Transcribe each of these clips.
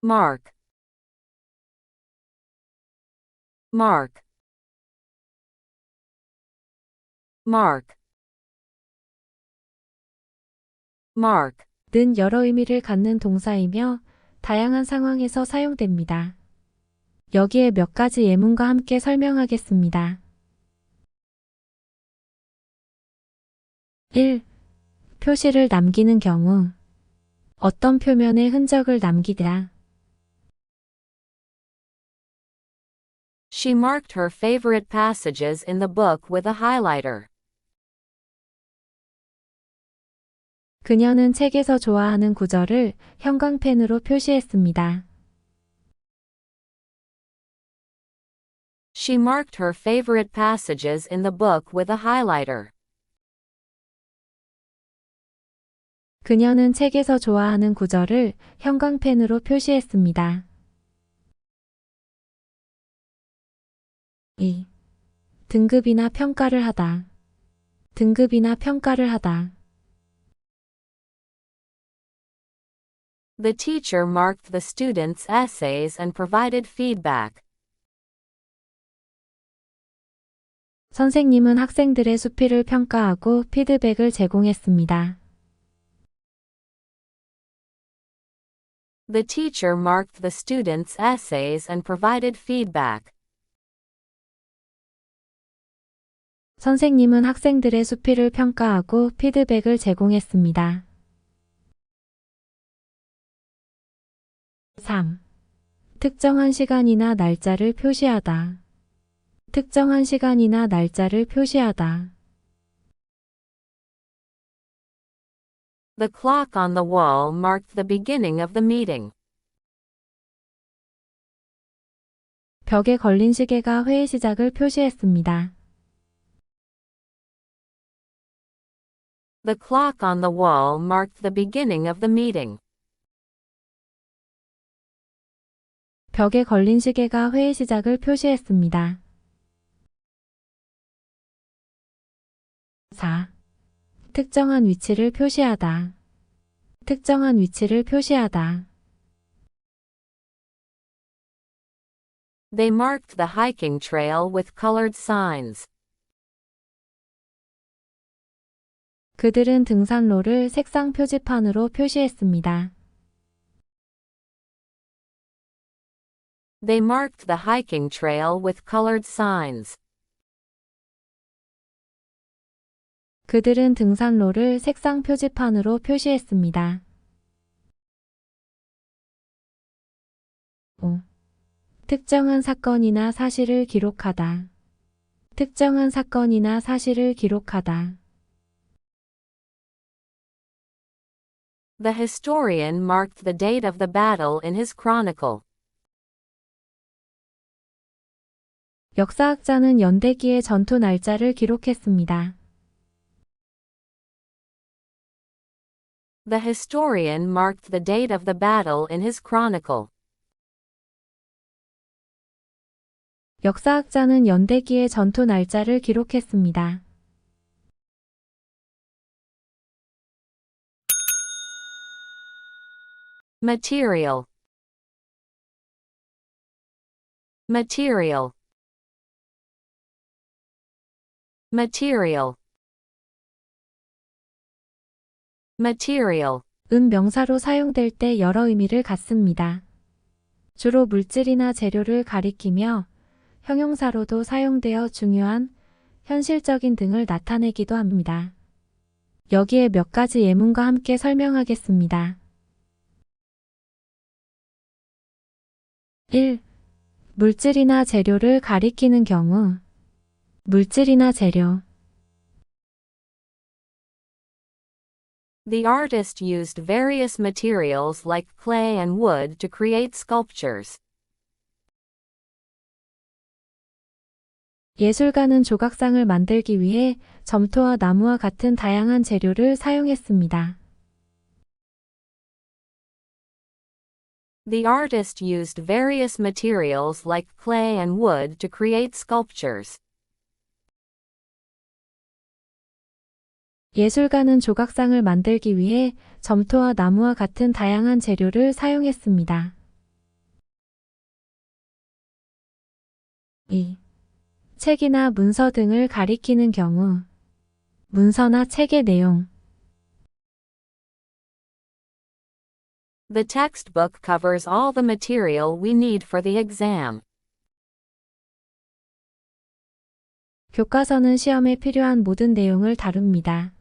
mark, mark, mark, mark. 는 여러 의미를 갖는 동사이며 다양한 상황에서 사용됩니다. 여기에 몇 가지 예문과 함께 설명하겠습니다. 1. 표시를 남기는 경우 어떤 표면에 흔적을 남기다. She marked her favorite passages in the book with a highlighter. 그녀는 책에서 좋아하는 구절을 형광펜으로 표시했습니다. She marked her favorite passages in the book with a highlighter. 그녀는 책에서 좋아하는 구절을 형광펜으로 표시했습니다. 2. 등급이나 평가를 하다. 등급이나 평가를 하다. The teacher marked the students' essays and provided feedback. 선생님은 학생들의 수필을 평가하고 피드백을 제공했습니다. The teacher marked the students' essays and provided feedback. 선생님은 학생들의 수필을 평가하고 피드백을 제공했습니다. 3. 특정한 시간이나 날짜를 표시하다. 특정한 시간이나 날짜를 표시하다. The clock on the wall marked the beginning of the meeting. 벽에 걸린 시계가 회의 시작을 표시했습니다. The clock on the wall marked the beginning of the meeting. 벽에 걸린 시계가 회의 시작을 표시했습니다. 4. 특정한 위치를 표시하다. 특정한 위치를 표시하다. They marked the hiking trail with colored signs. 그들은 등산로를 색상 표지판으로 표시했습니다. They marked the hiking trail with colored signs. 그들은 등산로를 색상 표지판으로 표시했습니다. 5. 특정한 사건이나 사실을 기록하다. 특정한 사건이나 사실을 기록하다. The historian marked the date of the battle in his chronicle. 역사학자는 연대기의 전투 날짜를 기록했습니다. The historian marked the date of the battle in his chronicle. 역사학자는 연대기의 전투 날짜를 기록했습니다. Material, material, material, material. 은 명사로 사용될 때 여러 의미를 갖습니다. 주로 물질이나 재료를 가리키며 형용사로도 사용되어 중요한, 현실적인 등을 나타내기도 합니다. 여기에 몇 가지 예문과 함께 설명하겠습니다. 1. 물질이나 재료를 가리키는 경우 물질이나 재료 The artist used various materials like clay and wood to create sculptures. 예술가는 조각상을 만들기 위해 점토와 나무와 같은 다양한 재료를 사용했습니다. The artist used various materials like clay and wood to create sculptures. 예술가는 조각상을 만들기 위해 점토와 나무와 같은 다양한 재료를 사용했습니다. 2. 책이나 문서 등을 가리키는 경우 문서나 책의 내용 The textbook covers all the material we need for the exam. 교과서는 시험에 필요한 모든 내용을 다룹니다.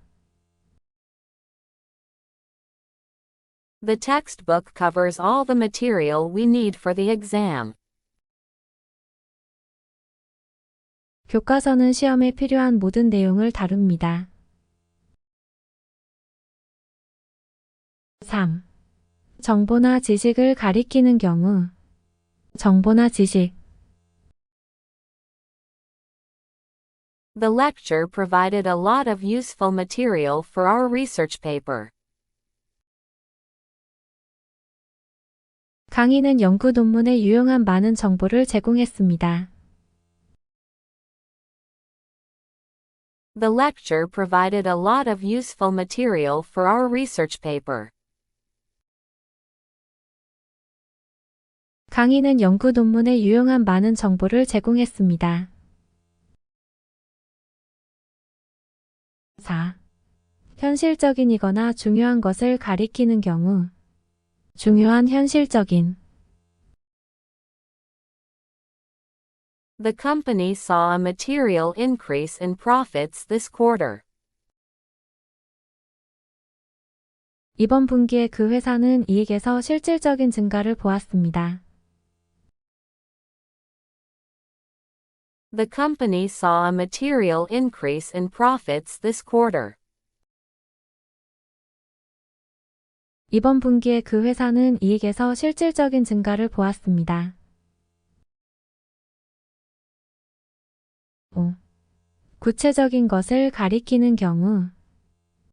The textbook covers all the material we need for the exam. 교과서는 시험에 필요한 모든 내용을 다룹니다. 3. 정보나 지식을 가리키는 경우 정보나 지식 The lecture provided a lot of useful material for our research paper. 강의는 연구 논문에 유용한 많은 정보를 제공했습니다. The lecture provided a lot of useful material for our research paper. 강의는 연구 논문에 유용한 많은 정보를 제공했습니다. 4. 현실적인이거나 중요한 것을 가리키는 경우 중요한 현실적인 The company saw a material increase in profits this quarter. 이번 분기에 그 회사는 이익에서 실질적인 증가를 보았습니다. The company saw a material increase in profits this quarter. 이번 분기에 그 회사는 이익에서 실질적인 증가를 보았습니다. 5. 구체적인 것을 가리키는 경우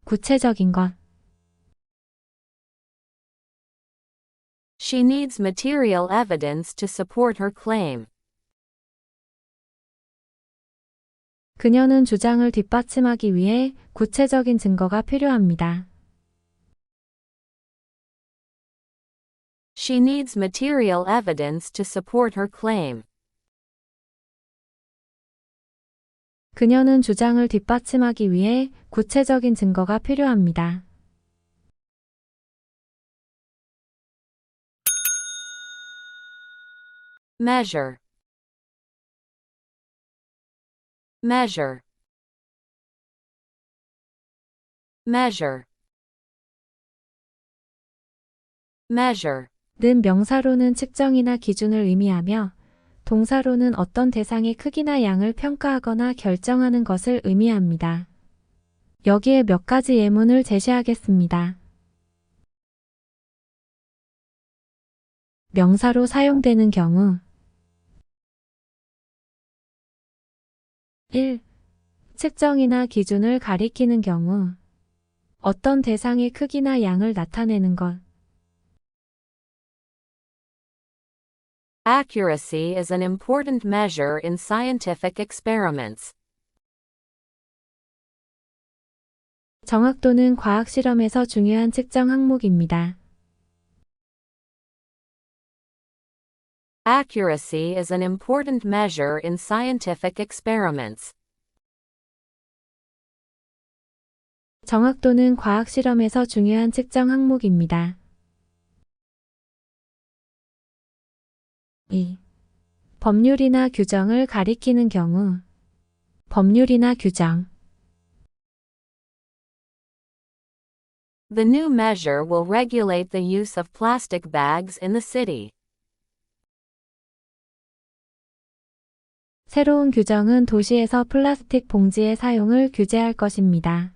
구체적인 것 She needs material evidence to support her claim. 그녀는 주장을 뒷받침하기 위해 구체적인 증거가 필요합니다. She needs material evidence to support her claim. 그녀는 주장을 뒷받침하기 위해 구체적인 증거가 필요합니다. Measure. Measure. Measure. Measure. 는 명사로는 측정이나 기준을 의미하며 동사로는 어떤 대상의 크기나 양을 평가하거나 결정하는 것을 의미합니다. 여기에 몇 가지 예문을 제시하겠습니다. 명사로 사용되는 경우 1. 측정이나 기준을 가리키는 경우 어떤 대상의 크기나 양을 나타내는 것 Accuracy is an important measure in scientific experiments. 정확도는 과학 실험에서 중요한 측정 항목입니다. Accuracy is an important measure in scientific experiments. 정확도는 과학 실험에서 중요한 측정 항목입니다. 2. 법률이나 규정을 가리키는 경우 법률이나 규정 The new measure will regulate the use of plastic bags in the city. 새로운 규정은 도시에서 플라스틱 봉지의 사용을 규제할 것입니다.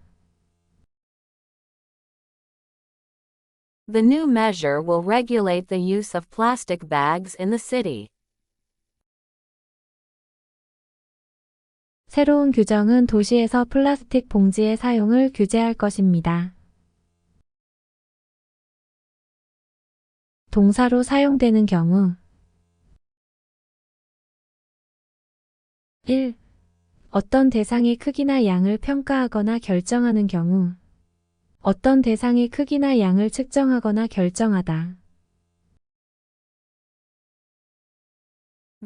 The new measure will regulate the use of plastic bags in the city. 새로운 규정은 도시에서 플라스틱 봉지의 사용을 규제할 것입니다. 동사로 사용되는 경우 1. 어떤 대상의 크기나 양을 평가하거나 결정하는 경우 어떤 대상의 크기나 양을 측정하거나 결정하다.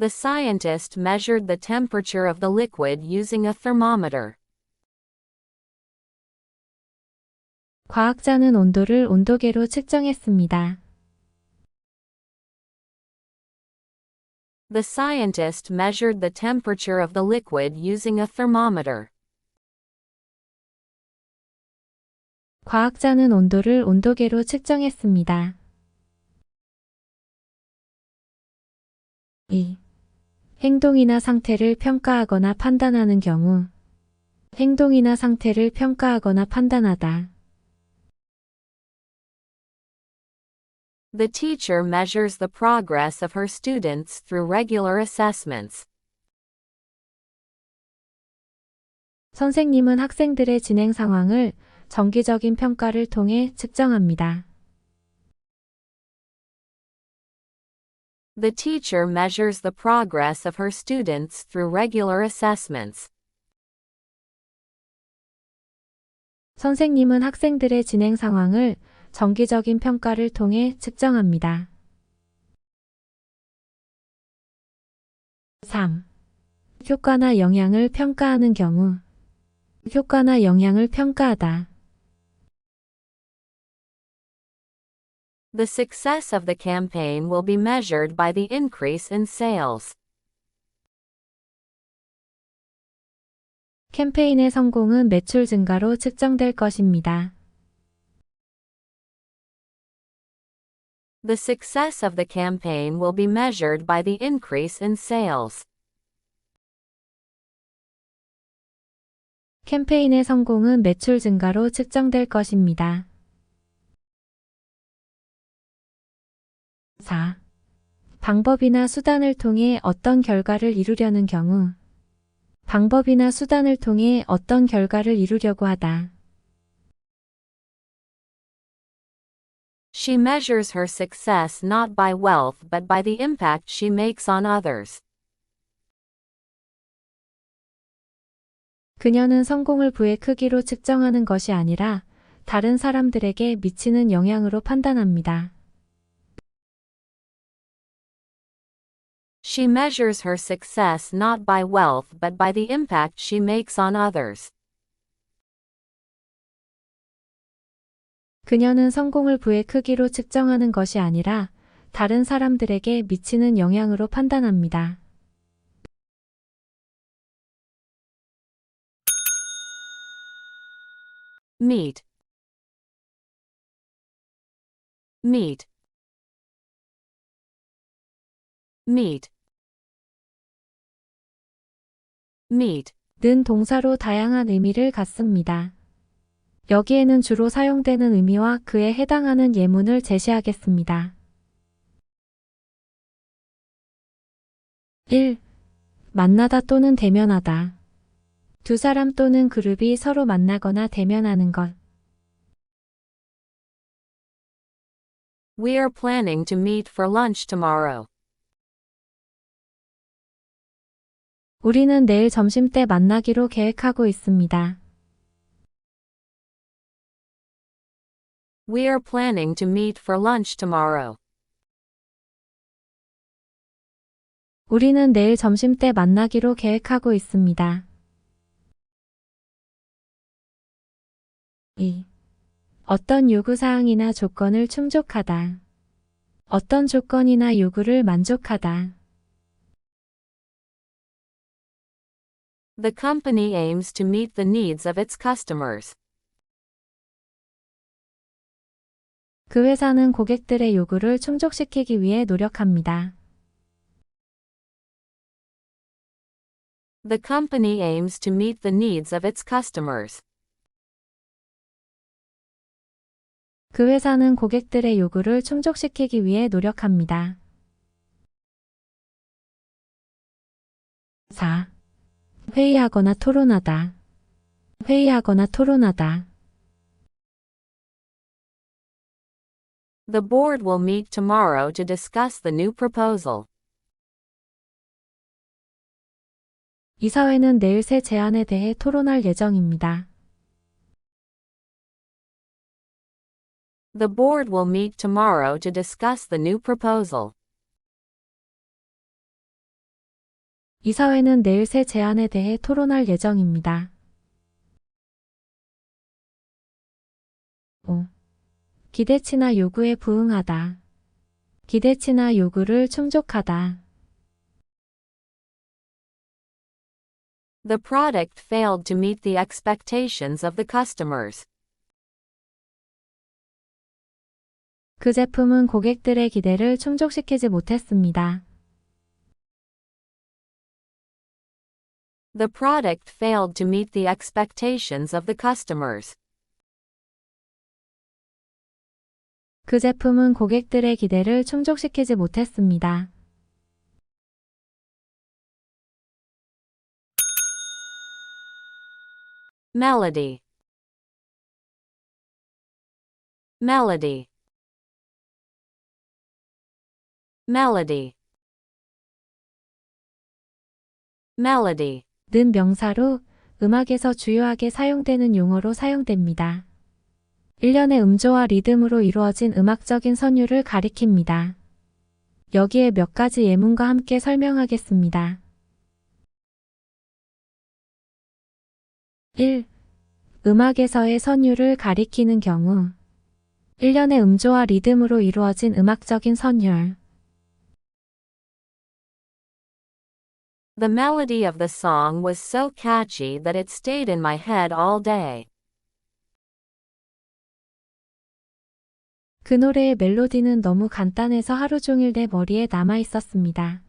The scientist measured the temperature of the liquid using a thermometer. 과학자는 온도를 온도계로 측정했습니다. The scientist measured the temperature of the liquid using a thermometer. 과학자는 온도를 온도계로 측정했습니다. 2. 행동이나 상태를 평가하거나 판단하는 경우. 행동이나 상태를 평가하거나 판단하다. The teacher measures the progress of her students through regular assessments. 선생님은 학생들의 진행 상황을 정기적인 평가를 통해 측정합니다. The teacher measures the progress of her students through regular assessments. 선생님은 학생들의 진행 상황을 정기적인 평가를 통해 측정합니다. 3. 효과나 영향을 평가하는 경우. 효과나 영향을 평가하다. The success of the campaign will be measured by the increase in sales. 캠페인의 성공은 매출 증가로 측정될 것입니다. The success of the campaign will be measured by the increase in sales. 캠페인의 성공은 매출 증가로 측정될 것입니다. 4. 방법이나 수단을 통해 어떤 결과를 이루려는 경우. 방법이나 수단을 통해 어떤 결과를 이루려고 하다. She measures her success not by wealth but by the impact she makes on others. 그녀는 성공을 부의 크기로 측정하는 것이 아니라 다른 사람들에게 미치는 영향으로 판단합니다. She measures her success not by wealth but by the impact she makes on others. 그녀는 성공을 부의 크기로 측정하는 것이 아니라 다른 사람들에게 미치는 영향으로 판단합니다. Meet. Meet. Meet. Meet. 는 동사로 다양한 의미를 갖습니다. 여기에는 주로 사용되는 의미와 그에 해당하는 예문을 제시하겠습니다. 1. 만나다 또는 대면하다. 두 사람 또는 그룹이 서로 만나거나 대면하는 것. We are planning to meet for lunch tomorrow. 우리는 내일 점심때 만나기로 계획하고 있습니다. We are planning to meet for lunch tomorrow. 우리는 내일 점심때 만나기로 계획하고 있습니다. 2. 어떤 요구사항이나 조건을 충족하다. 어떤 조건이나 요구를 만족하다. The company aims to meet the needs of its customers. 그 회사는 고객들의 요구를 충족시키기 위해 노력합니다. The company aims to meet the needs of its customers. 그 회사는 고객들의 요구를 충족시키기 위해 노력합니다. 4. 회의하거나 토론하다. 회의하거나 토론하다. The board will meet tomorrow to discuss the new proposal. 이사회는 내일 새 제안에 대해 토론할 예정입니다. The board will meet tomorrow to discuss the new proposal. 이사회는 내일 새 제안에 대해 토론할 예정입니다. 5. 기대치나 요구에 부응하다. 기대치나 요구를 충족하다. The product failed to meet the expectations of the customers. 그 제품은 고객들의 기대를 충족시키지 못했습니다. The product failed to meet the expectations of the customers. 그 제품은 고객들의 기대를 충족시키지 못했습니다. Melody. Melody. Melody. Melody. 는 명사로 음악에서 주요하게 사용되는 용어로 사용됩니다. 일련의 음조와 리듬으로 이루어진 음악적인 선율을 가리킵니다. 여기에 몇 가지 예문과 함께 설명하겠습니다. 1. 음악에서의 선율을 가리키는 경우 일련의 음조와 리듬으로 이루어진 음악적인 선율. The melody of the song was so catchy that it stayed in my head all day. 그 노래의 멜로디는 너무 간단해서 하루 종일 내 머리에 남아 있었습니다.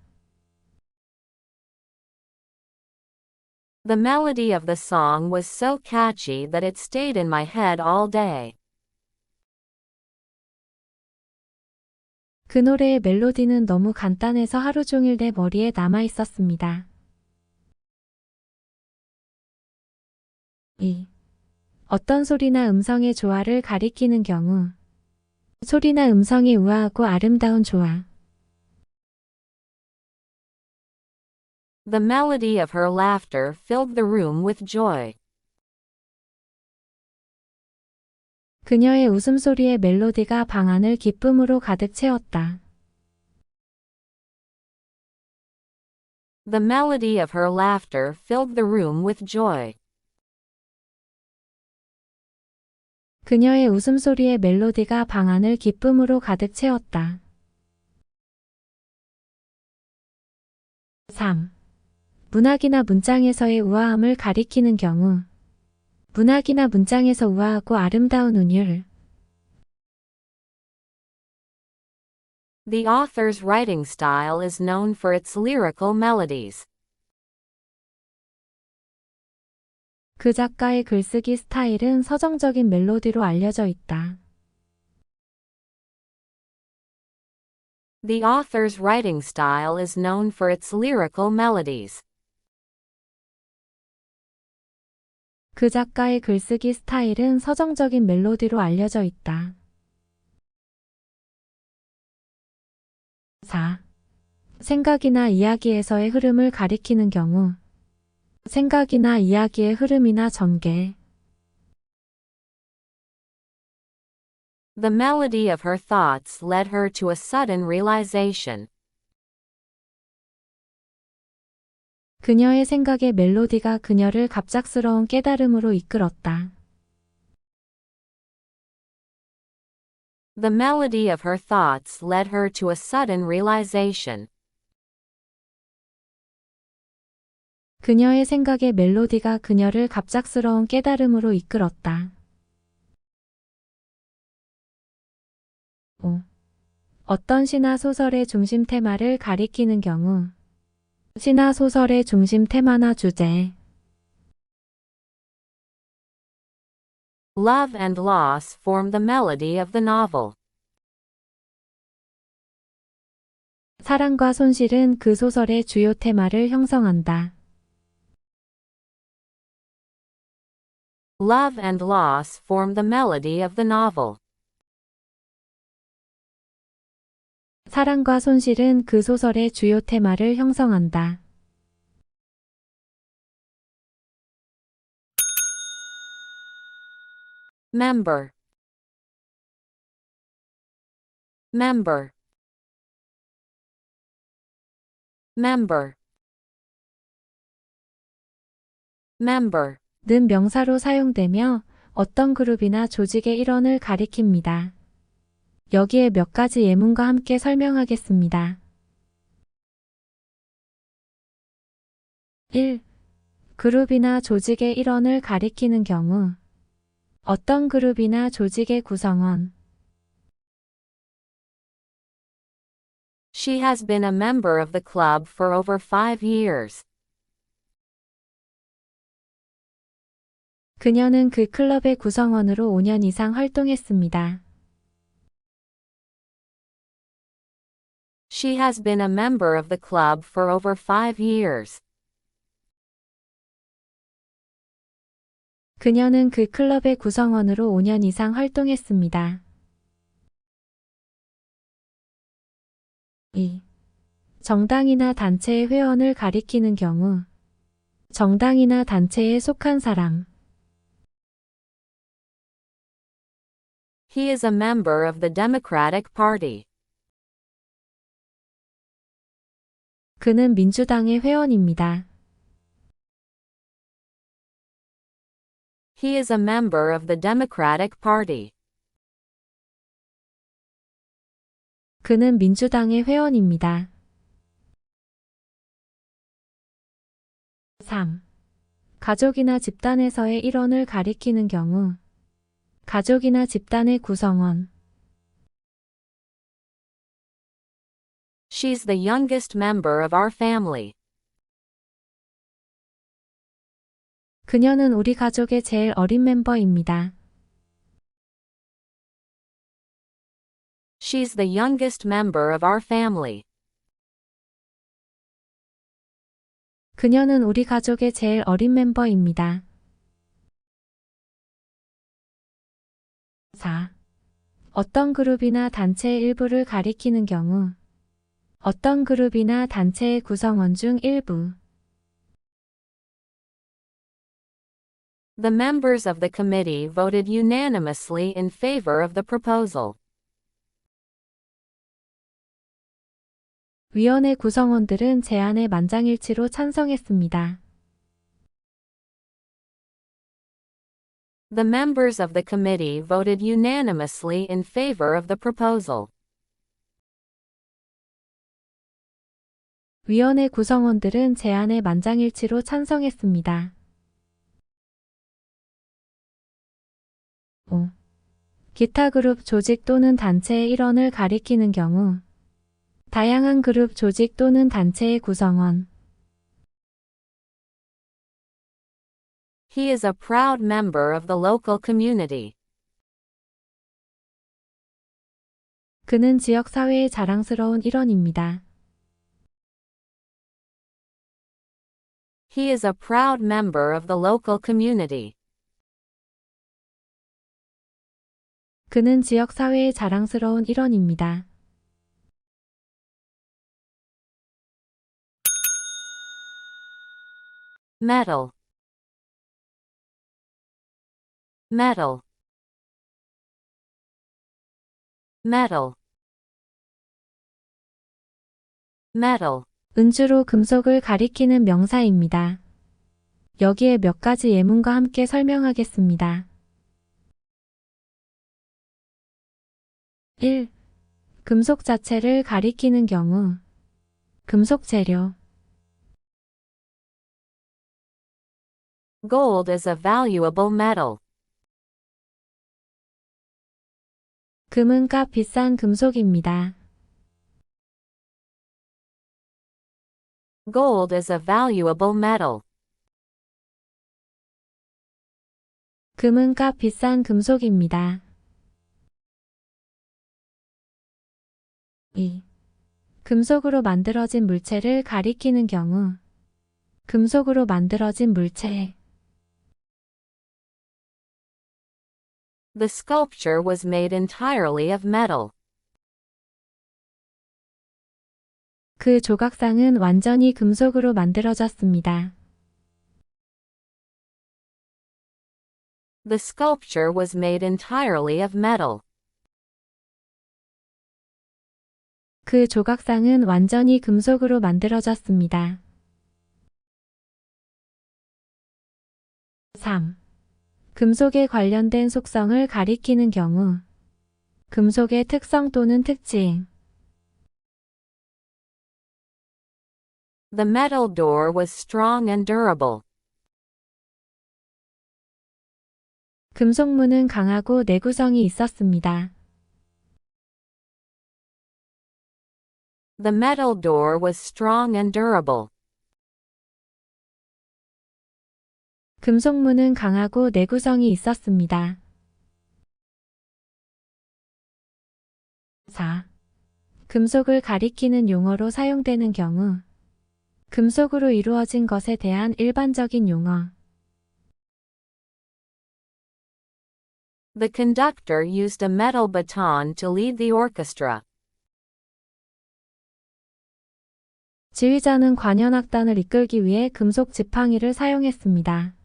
The melody of the song was so catchy that it stayed in my head all day. 그 노래의 멜로디는 너무 간단해서 하루 종일 내 머리에 남아 있었습니다. 2. 어떤 소리나 음성의 조화를 가리키는 경우 소리나 음성이 우아하고 아름다운 조화. The melody of her laughter filled the room with joy. 그녀의 웃음소리의 멜로디가 방 안을 기쁨으로 가득 채웠다. The melody of her laughter filled the room with joy. 그녀의 웃음소리의 멜로디가 방 안을 기쁨으로 가득 채웠다. 3. 문학이나 문장에서의 우아함을 가리키는 경우 문학이나 문장에서 우아하고 아름다운 운율. The author's writing style is known for its lyrical melodies. 그 작가의 글쓰기 스타일은 서정적인 멜로디로 알려져 있다. The author's writing style is known for its lyrical melodies. 그 작가의 글쓰기 스타일은 서정적인 멜로디로 알려져 있다. 4. 생각이나 이야기에서의 흐름을 가리키는 경우 생각이나 이야기의 흐름이나 전개. The melody of her thoughts led her to a sudden realization. 그녀의 생각의 멜로디가 그녀를 갑작스러운 깨달음으로 이끌었다. The melody of her thoughts led her to a sudden realization. 그녀의 생각의 멜로디가 그녀를 갑작스러운 깨달음으로 이끌었다. 5. 어떤 시나 소설의 중심 테마를 가리키는 경우 시나 소설의 중심 테마나 주제. Love and loss form the melody of the novel. 사랑과 손실은 그 소설의 주요 테마를 형성한다. Love and loss form the melody of the novel. 사랑과 손실은 그 소설의 주요 테마를 형성한다. Member. Member. Member. member, 는 명사로 사용되며 어떤 그룹이나 조직의 일원을 가리킵니다. 여기에 몇 가지 예문과 함께 설명하겠습니다. 1. 그룹이나 조직의 일원을 가리키는 경우 어떤 그룹이나 조직의 구성원 She has been a member of the club for over 5 years. 그녀는 그 클럽의 구성원으로 5년 이상 활동했습니다. She has been a member of the club for over 5 years. 그녀는 그 클럽의 구성원으로 5년 이상 활동했습니다. 2. 정당이나 단체의 회원을 가리키는 경우 정당이나 단체에 속한 사람 He is a member of the Democratic Party. 그는 민주당의 회원입니다. He is a member of the Democratic Party. 그는 민주당의 회원입니다. 3. 가족이나 집단에서의 일원을 가리키는 경우 가족이나 집단의 구성원 She's the youngest member of our family. 그녀는 우리 가족의 제일 어린 멤버입니다. She's the youngest member of our family. 그녀는 우리 가족의 제일 어린 멤버입니다. 4. 어떤 그룹이나 단체의 일부를 가리키는 경우 어떤 그룹이나 단체의 구성원 중 일부 The members of the committee voted unanimously in favor of the proposal. 위원회 구성원들은 제안에 만장일치로 찬성했습니다. The members of the committee voted unanimously in favor of the proposal. 위원회 구성원들은 제안에 만장일치로 찬성했습니다. 5. 기타 그룹 조직 또는 단체의 일원을 가리키는 경우 다양한 그룹 조직 또는 단체의 구성원 He is a proud member of the local community. 그는 지역사회의 자랑스러운 일원입니다. He is a proud member of the local community. 그는 지역사회의 자랑스러운 일원입니다. Metal, metal, metal, metal. 은주로 금속을 가리키는 명사입니다. 여기에 몇 가지 예문과 함께 설명하겠습니다. 1. 금속 자체를 가리키는 경우 금속 재료 Gold is a valuable metal. 금은 값 비싼 금속입니다. Gold is a valuable metal. 금은 값 비싼 금속입니다. 2. 금속으로 만들어진 물체를 가리키는 경우 금속으로 만들어진 물체 The sculpture was made entirely of metal. 그 조각상은 완전히 금속으로 만들어졌습니다. The sculpture was made entirely of metal. 그 조각상은 완전히 금속으로 만들어졌습니다. 3. 금속에 관련된 속성을 가리키는 경우. 금속의 특성 또는 특징. The metal door was strong and durable. 금속문은 강하고 내구성이 있었습니다. The metal door was strong and durable. 금속문은 강하고 내구성이 있었습니다. 4. 금속을 가리키는 용어로 사용되는 경우. 금속으로 이루어진 것에 대한 일반적인 용어. The conductor used a metal baton to lead the orchestra. 지휘자는 관현악단을 이끌기 위해 금속 지팡이를 사용했습니다.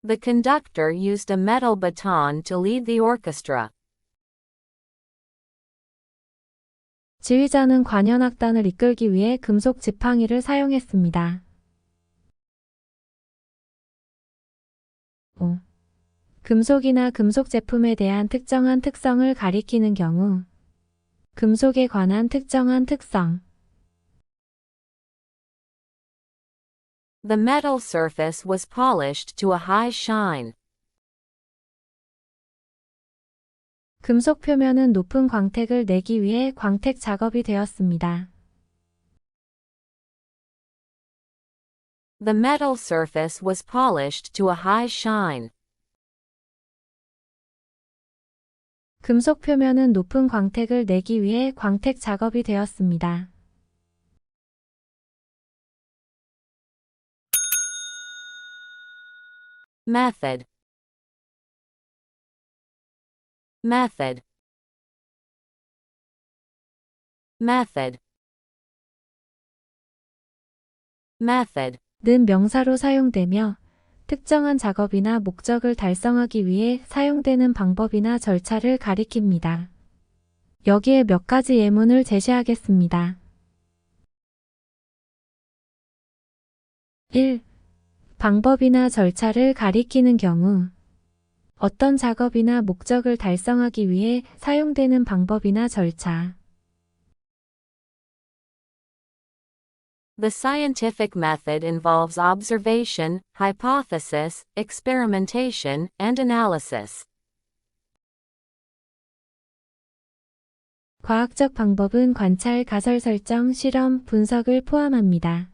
The conductor used a metal baton to lead the orchestra. 지휘자는 관현악단을 이끌기 위해 금속 지팡이를 사용했습니다. 5. 금속이나 금속 제품에 대한 특정한 특성을 가리키는 경우. 금속에 관한 특정한 특성. The metal surface was polished to a high shine. 금속 표면은 높은 광택을 내기 위해 광택 작업이 되었습니다. The metal surface was polished to a high shine. 금속 표면은 높은 광택을 내기 위해 광택 작업이 되었습니다. Method. Method. Method. Method. 는 명사로 사용되며 특정한 작업이나 목적을 달성하기 위해 사용되는 방법이나 절차를 가리킵니다. 여기에 몇 가지 예문을 제시하겠습니다. 1. 방법이나 절차를 가리키는 경우. 어떤 작업이나 목적을 달성하기 위해 사용되는 방법이나 절차. The scientific method involves observation, hypothesis, experimentation, and analysis. 과학적 방법은 관찰, 가설 설정, 실험, 분석을 포함합니다.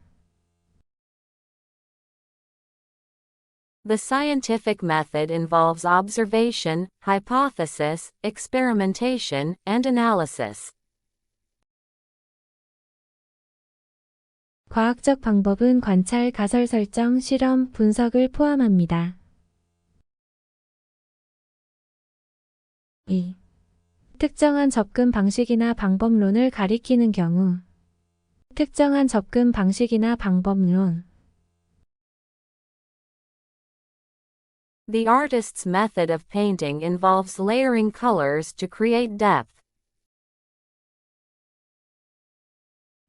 The scientific method involves observation, hypothesis, experimentation, and analysis. 과학적 방법은 관찰, 가설 설정, 실험, 분석을 포함합니다. 2. 특정한 접근 방식이나 방법론을 가리키는 경우. 특정한 접근 방식이나 방법론. The artist's method of painting involves layering colors to create depth.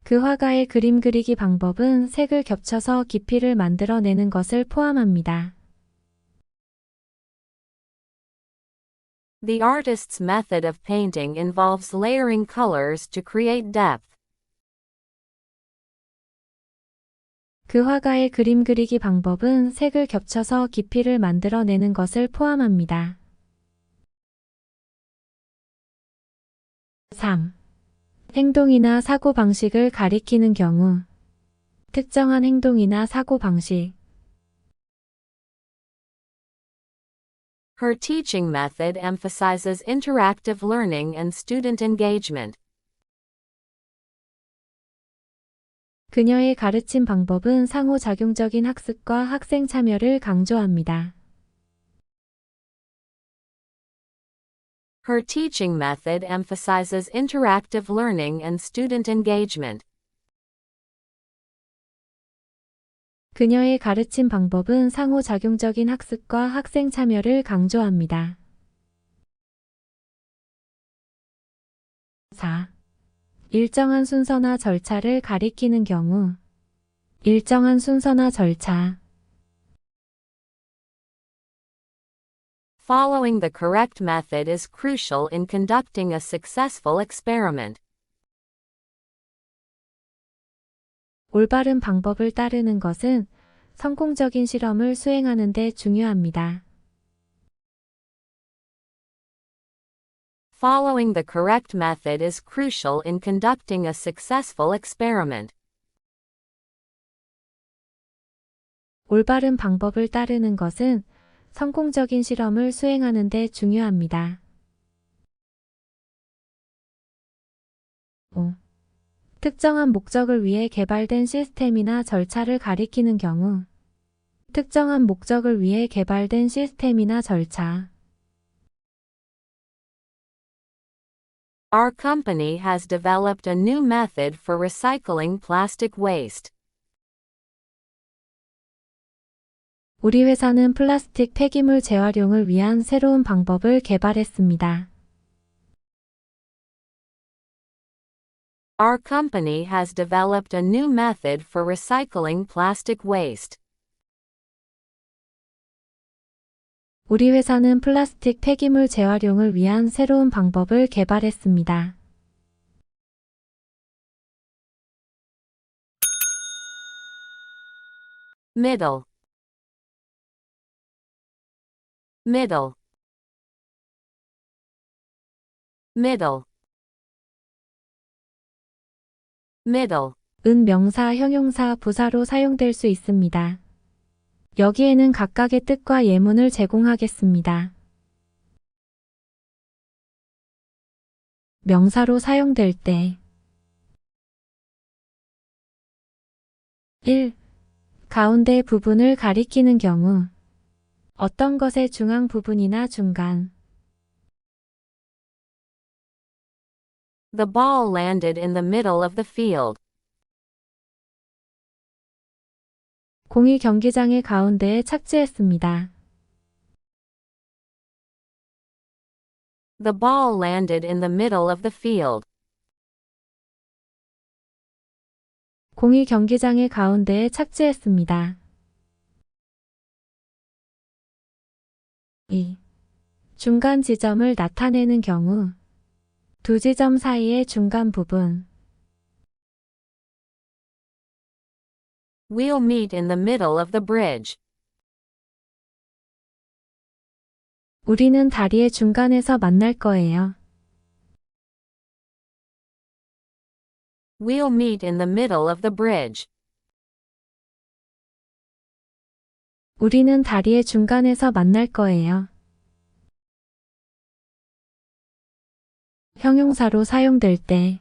그 화가의 그림 그리기 방법은 색을 겹쳐서 깊이를 만들어내는 것을 포함합니다. The artist's method of painting involves layering colors to create depth. 그 화가의 그림 그리기 방법은 색을 겹쳐서 깊이를 만들어내는 것을 포함합니다. 3. 행동이나 사고 방식을 가리키는 경우. 특정한 행동이나 사고 방식. Her teaching method emphasizes interactive learning and student engagement. 그녀의 가르침 방법은 상호작용적인 학습과 학생 참여를 강조합니다. Her teaching method emphasizes interactive learning and student engagement. 그녀의 가르침 방법은 상호작용적인 학습과 학생 참여를 강조합니다. 4. 일정한 순서나 절차를 가리키는 경우. 일정한 순서나 절차. Following the correct method is crucial in conducting a successful experiment. 올바른 방법을 따르는 것은 성공적인 실험을 수행하는 데 중요합니다. Following the correct method is crucial in conducting a successful experiment. 올바른 방법을 따르는 것은 성공적인 실험을 수행하는 데 중요합니다. 5. 특정한 목적을 위해 개발된 시스템이나 절차를 가리키는 경우. 특정한 목적을 위해 개발된 시스템이나 절차. Our company has developed a new method for recycling plastic waste. 우리 회사는 플라스틱 폐기물 재활용을 위한 새로운 방법을 개발했습니다. Our company has developed a new method for recycling plastic waste. 우리 회사는 플라스틱 폐기물 재활용을 위한 새로운 방법을 개발했습니다. Middle. Middle. Middle. Middle. 은 명사, 형용사, 부사로 사용될 수 있습니다. 여기에는 각각의 뜻과 예문을 제공하겠습니다. 명사로 사용될 때 1. 가운데 부분을 가리키는 경우 어떤 것의 중앙 부분이나 중간 The ball landed in the middle of the field. 공이 경기장의 가운데에 착지했습니다. The ball landed in the middle of the field. 공이 경기장의 가운데에 착지했습니다. 2. 중간 지점을 나타내는 경우 두 지점 사이의 중간 부분 We'll meet in the middle of the bridge. 우리는 다리의 중간에서 만날 거예요. We'll meet in the middle of the bridge. 우리는 다리의 중간에서 만날 거예요. 형용사로 사용될 때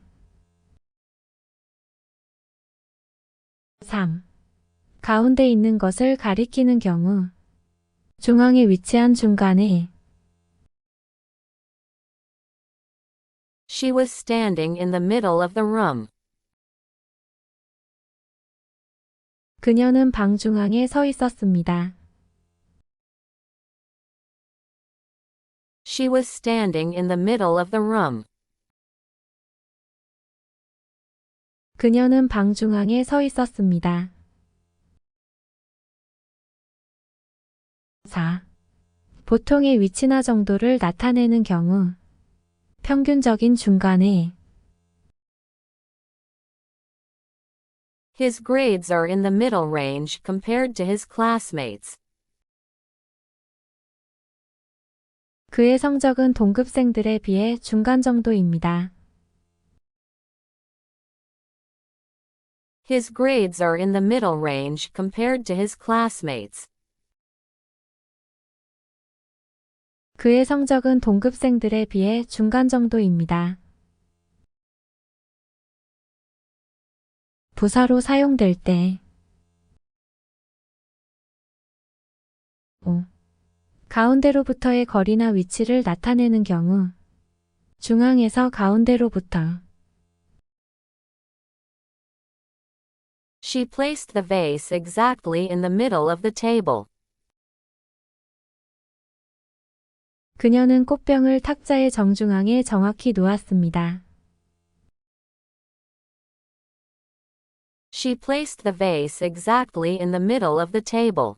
3. 가운데 있는 것을 가리키는 경우 중앙에 위치한 중간에 She was standing in the middle of the room. 그녀는 방 중앙에 서 있었습니다. She was standing in the middle of the room. 그녀는 방 중앙에 서 있었습니다. 4. 보통의 위치나 정도를 나타내는 경우 평균적인 중간에 His grades are in the middle range compared to his classmates. 그의 성적은 동급생들에 비해 중간 정도입니다. His grades are in the middle range compared to his classmates. 그의 성적은 동급생들에 비해 중간 정도입니다. 부사로 사용될 때 5. 가운데로부터의 거리나 위치를 나타내는 경우 중앙에서 가운데로부터 She placed the vase exactly in the middle of the table. 그녀는 꽃병을 탁자의 정중앙에 정확히 놓았습니다. She placed the vase exactly in the middle of the table.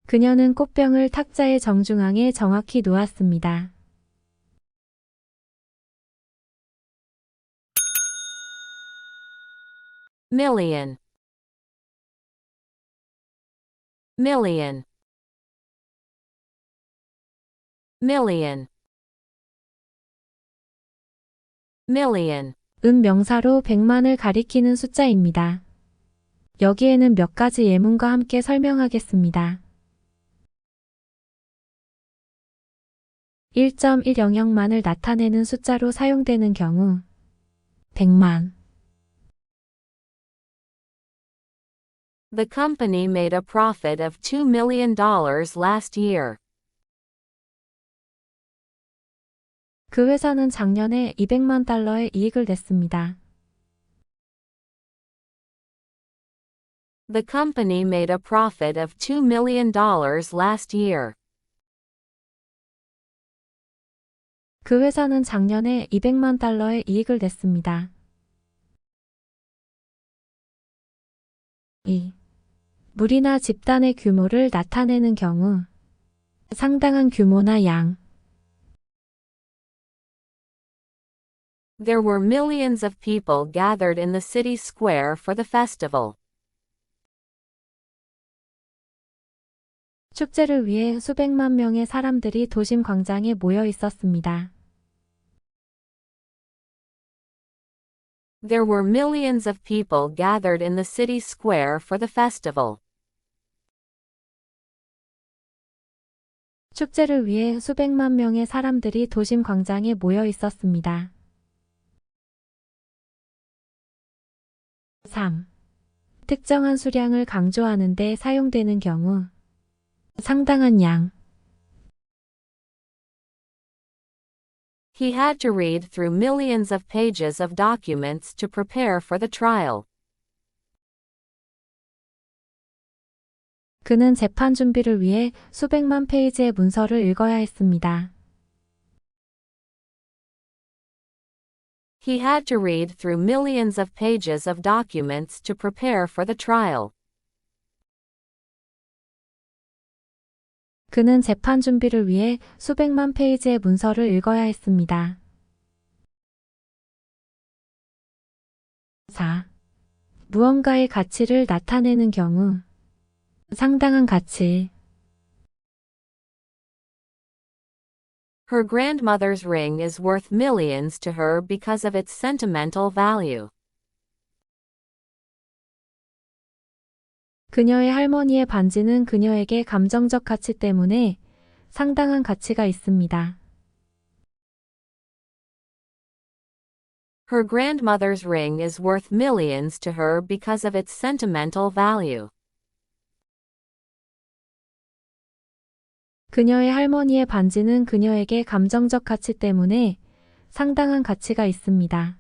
그녀는 꽃병을 탁자의 정중앙에 정확히 놓았습니다. Million. Million. Million. Million. 은 명사로 100만을 가리키는 숫자입니다. 여기에는 몇 가지 예문과 함께 설명하겠습니다. 1.100만을 나타내는 숫자로 사용되는 경우 100만. The company made a profit of $2 million last year. 그 회사는 작년에 200만 달러의 이익을 냈습니다. The company made a profit of $2 million last year. 그 회사는 작년에 200만 달러의 이익을 냈습니다. 2. 무리나 집단의 규모를 나타내는 경우 상당한 규모나 양. There were millions of people gathered in the city square for the festival. 축제를 위해 수백만 명의 사람들이 도심 광장에 모여 있었습니다. There were millions of people gathered in the city square for the festival. 축제를 위해 수백만 명의 사람들이 도심 광장에 모여 있었습니다. 3. 특정한 수량을 강조하는 데 사용되는 경우 상당한 양. He had to read through millions of pages of documents to prepare for the trial. 그는 재판 준비를 위해 수백만 페이지의 문서를 읽어야 했습니다. He had to read through millions of pages of documents to prepare for the trial. 그는 재판 준비를 위해 수백만 페이지의 문서를 읽어야 했습니다. 4. 무언가의 가치를 나타내는 경우 상당한 가치. Her grandmother's ring is worth millions to her because of its sentimental value. 그녀의 할머니의 반지는 그녀에게 감정적 가치 때문에 상당한 가치가 있습니다. Her grandmother's ring is worth millions to her because of its sentimental value. 그녀의 할머니의 반지는 그녀에게 감정적 가치 때문에 상당한 가치가 있습니다.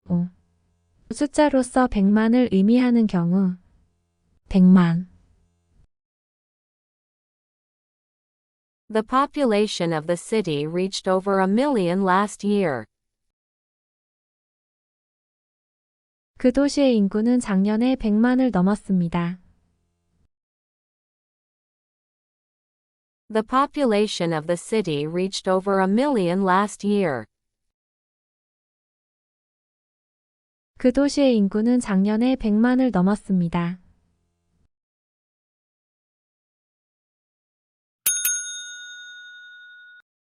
5. 숫자로서 100만을 의미하는 경우 100만. The population of the city reached over 1 million last year. 그 도시의 인구는 작년에 100만을 넘었습니다. The population of the city reached over 1 million last year. 그 도시의 인구는 작년에 100만을 넘었습니다.